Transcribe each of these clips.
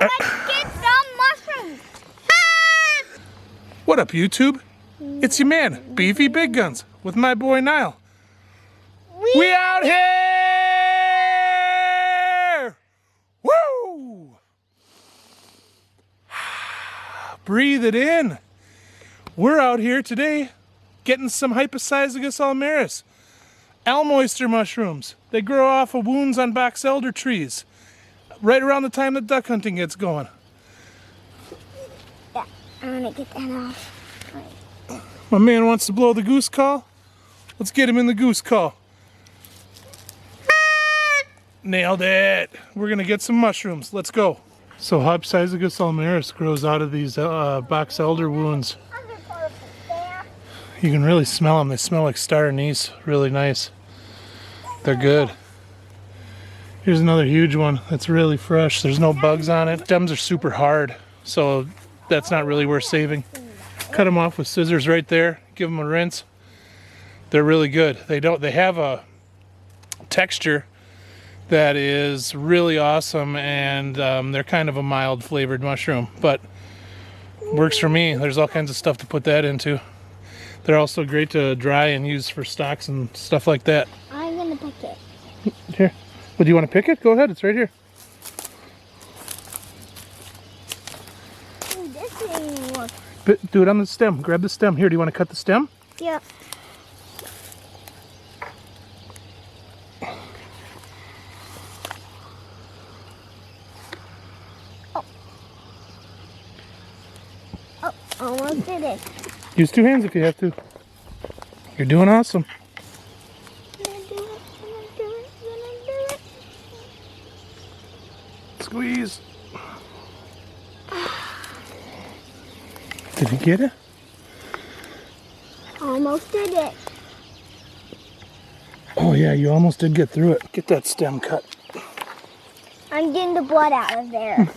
Let's get some mushrooms. What up, YouTube? It's your man, Beefy Big Guns, with my boy Niall. We out here! Woo! Breathe it in. We're out here today getting some Hypocysagus almaris, elm oyster mushrooms. They grow off of wounds on box elder trees right around the time that duck hunting gets going. Yeah, I'm gonna get that off. Right. My man wants to blow the goose call. Let's get him in the goose call. Nailed it. We're gonna get some mushrooms. Let's go. So Hypocysagus almaris grows out of these box elder wounds. You can really smell them. They smell like star anise. Really nice. They're good. Here's another huge one that's really fresh. There's no bugs on it. Stems are super hard, so that's not really worth saving. Cut them off with scissors right there. Give them a rinse. They're really good. They have a texture that is really awesome, and they're kind of a mild flavored mushroom, but works for me. There's all kinds of stuff to put that into. They're also great to dry and use for stocks and stuff like that. I'm gonna pick it. Here. Well, do you want to pick it? Go ahead. It's right here. Ooh, this didn't work. Do it on the stem. Grab the stem. Here, do you want to cut the stem? Yep. Oh, almost did it. Use two hands if you have to. You're doing awesome. Squeeze. Did you get it? Almost did it. Oh yeah, you almost did get through it. Get that stem cut. I'm getting the blood out of there.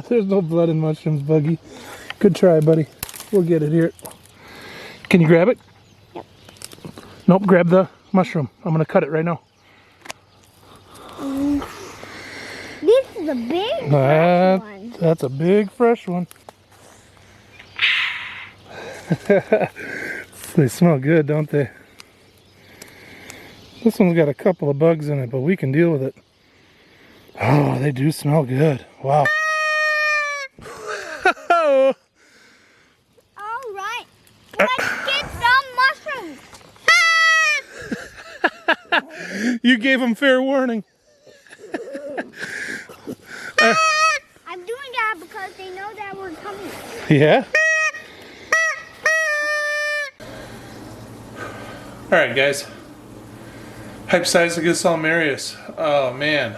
There's no blood in mushrooms, Buggy. Good try, buddy. We'll get it here. Can you grab it? Yep. Nope, grab the mushroom. I'm gonna cut it right now. This is a big fresh one. That's a big fresh one. They smell good, don't they? This one's got a couple of bugs in it, but we can deal with it. Oh, they do smell good. Wow. All right, let's get some mushrooms. You gave them fair warning. I'm doing that because they know that we're coming. Yeah? Alright guys. Hypocysagus almaris. Oh man.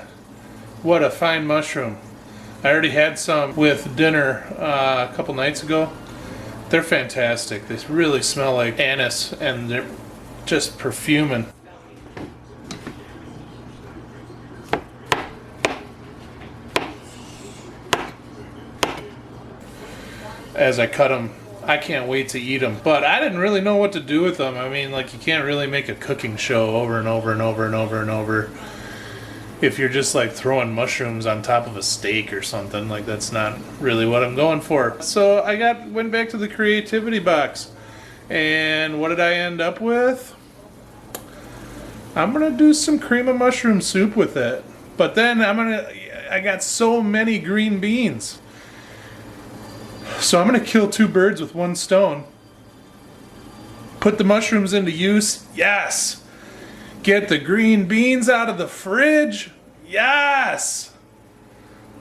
What a fine mushroom. I already had some with dinner a couple nights ago. They're fantastic. They really smell like anise and they're just perfuming. As I cut them, I can't wait to eat them. But I didn't really know what to do with them. I mean, like, you can't really make a cooking show over and over and over and over and over if you're just like throwing mushrooms on top of a steak or something. Like, that's not really what I'm going for. So I went back to the creativity box, and what did I end up with? I'm gonna do some cream of mushroom soup with it. But then I got so many green beans. So I'm going to kill two birds with one stone. Put the mushrooms into use. Yes. Get the green beans out of the fridge. Yes.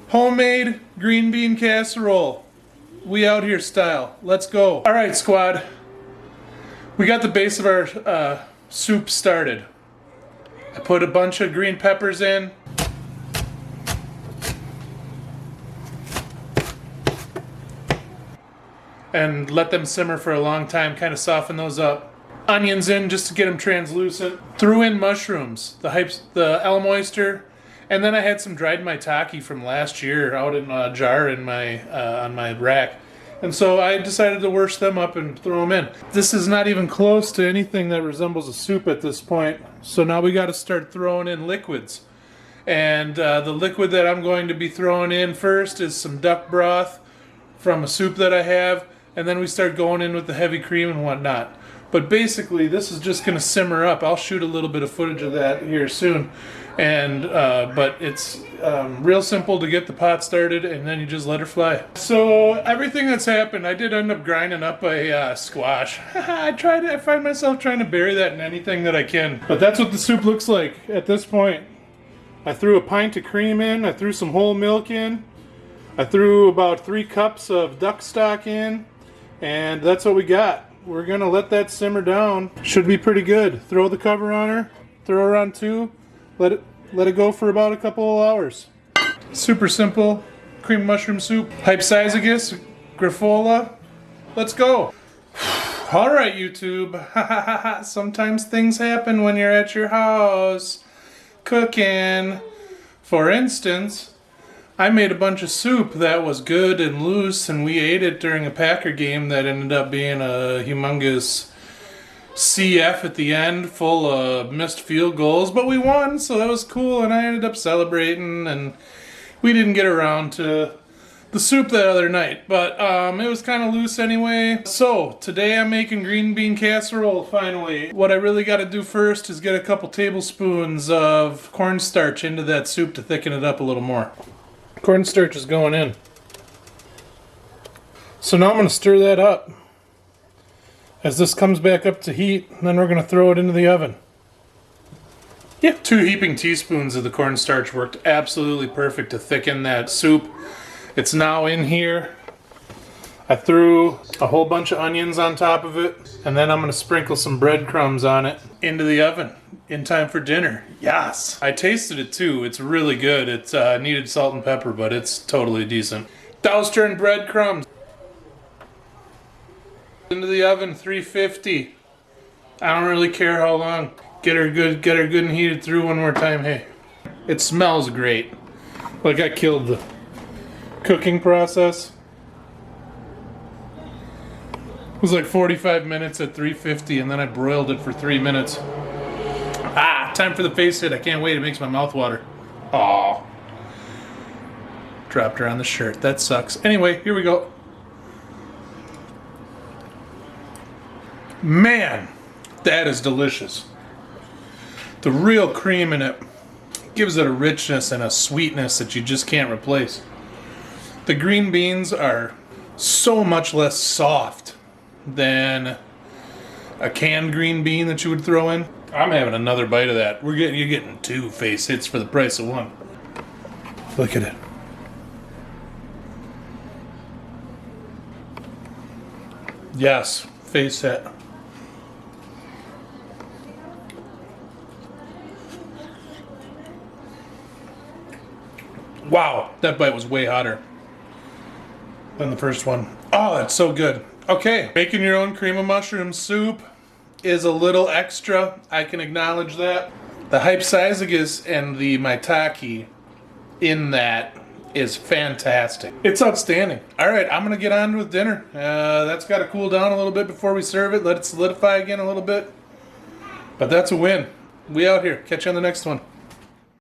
Homemade green bean casserole. We out here style. Let's go. All right, squad. We got the base of our soup started. I put a bunch of green peppers in. And let them simmer for a long time, kind of soften those up. Onions in just to get them translucent. Threw in mushrooms, the elm oyster, and then I had some dried maitake from last year out in a jar in my on my rack. And so I decided to wash them up and throw them in. This is not even close to anything that resembles a soup at this point. So now we got to start throwing in liquids. And the liquid that I'm going to be throwing in first is some duck broth from a soup that I have, and then we start going in with the heavy cream and whatnot. But basically, this is just going to simmer up. I'll shoot a little bit of footage of that here soon. And but it's real simple to get the pot started, and then you just let her fly. So everything that's happened, I did end up grinding up a squash. I find myself trying to bury that in anything that I can. But that's what the soup looks like at this point. I threw a pint of cream in. I threw some whole milk in. I threw about 3 cups of duck stock in, and that's what we got. We're gonna let that simmer down. Should be pretty good. Throw the cover on her, throw her on 2, let it go for about a couple of hours. Super simple cream mushroom soup. Hypsizagus, griffola. Let's go. All right, YouTube. Sometimes things happen when you're at your house cooking. For instance, I made a bunch of soup that was good and loose, and we ate it during a Packer game that ended up being a humongous CF at the end, full of missed field goals, but we won, so that was cool, and I ended up celebrating, and we didn't get around to the soup that other night, but it was kind of loose anyway. So today I'm making green bean casserole finally. What I really got to do first is get a couple tablespoons of cornstarch into that soup to thicken it up a little more. Cornstarch is going in. So now I'm going to stir that up. As this comes back up to heat, then we're going to throw it into the oven. Yep, 2 heaping teaspoons of the cornstarch worked absolutely perfect to thicken that soup. It's now in here. I threw a whole bunch of onions on top of it, and then I'm going to sprinkle some breadcrumbs on it into the oven in time for dinner. Yes! I tasted it too. It's really good. It needed salt and pepper, but it's totally decent. Doused her in breadcrumbs. Into the oven, 350. I don't really care how long. Get her good and heated through one more time. Hey, it smells great. Like I killed the cooking process. It was like 45 minutes at 350, and then I broiled it for 3 minutes. Time for the face hit. I can't wait. It makes my mouth water. Aw. Dropped her on the shirt. That sucks. Anyway, here we go. Man, that is delicious. The real cream in it gives it a richness and a sweetness that you just can't replace. The green beans are so much less soft than a canned green bean that you would throw in. I'm having another bite of that. You're getting 2 face hits for the price of 1. Look at it. Yes, face hit. Wow, that bite was way hotter than the first one. Oh, that's so good. Okay, making your own cream of mushroom soup is a little extra. I can acknowledge that. The hypsizagus and the maitake in that is fantastic. It's outstanding. All right, I'm gonna get on with dinner. That's got to cool down a little bit before we serve it. Let it solidify again a little bit. But that's a win. We out here. Catch you on the next one.